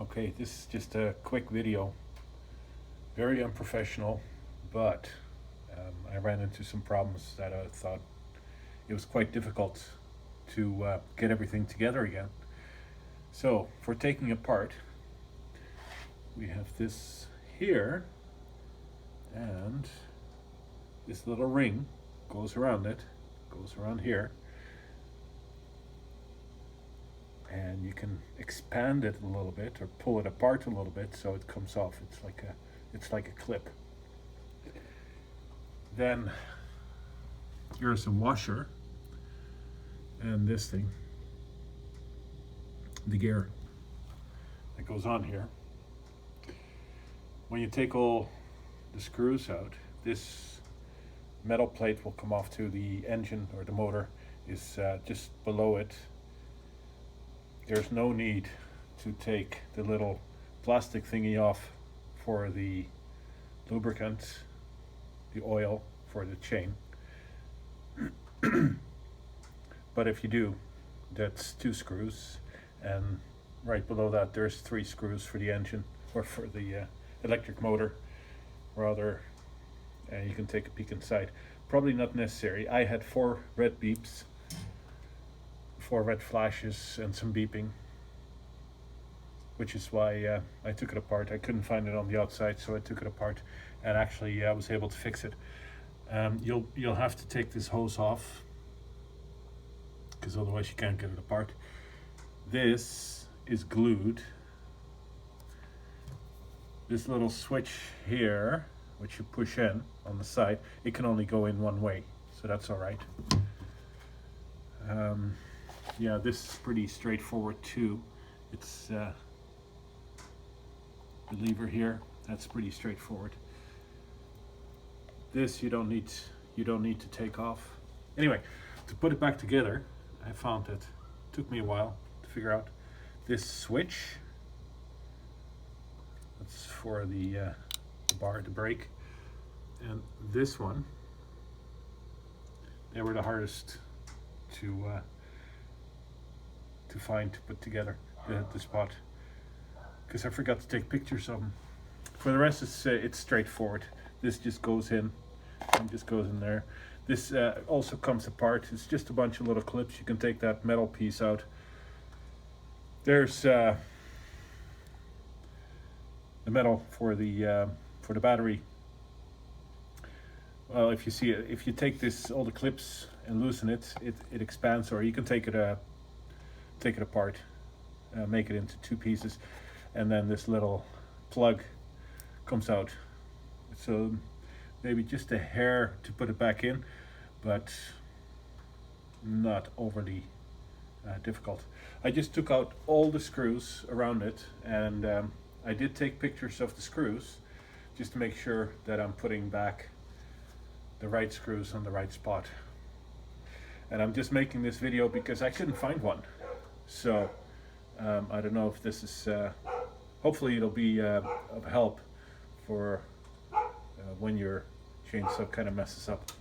Okay, this is just a quick video, very unprofessional, but I ran into some problems that I thought it was quite difficult to get everything together again. So, for taking apart, we have this here, and this little ring goes around it, goes around here, and you can expand it a little bit or pull it apart a little bit so it comes off. It's like a clip. Then here's a washer, and this thing, the gear that goes on here. When you take all the screws out, this metal plate will come off to the engine, or the motor is just below it. There's no need to take the little plastic thingy off for the lubricant, the oil for the chain. But if you do, that's 2 screws, and right below that there's 3 screws for the engine, or for the electric motor rather. And you can take a peek inside. Probably not necessary. I had 4 red beeps, 4 red flashes and some beeping, which is why I took it apart. I couldn't find it on the outside, so I took it apart, and actually I was able to fix it. You'll have to take this hose off, because otherwise you can't get it apart. This is glued. This little switch here, which you push in on the side, it can only go in one way, so that's all right. Yeah, this is pretty straightforward too. It's the lever here, that's pretty straightforward. This you don't need to take off. Anyway, to put it back together, I found it took me a while to figure out this switch. That's for the bar, the brake, and this one. They were the hardest to find, to put together, the spot, because I forgot to take pictures of them. For the rest, it's straightforward. This just goes in and just goes in there. This also comes apart. It's just a bunch of little clips. You can take that metal piece out. There's the metal for the battery. Well, if you see it, if you take all the clips and loosen it, it expands, or you can take it apart, make it into 2 pieces, and then this little plug comes out. So maybe just a hair to put it back in, but not overly difficult. I just took out all the screws around it, and I did take pictures of the screws just to make sure that I'm putting back the right screws on the right spot. And I'm just making this video because I couldn't find one. So I don't know if this is, hopefully it'll be of help for when your chainsaw kind of messes up.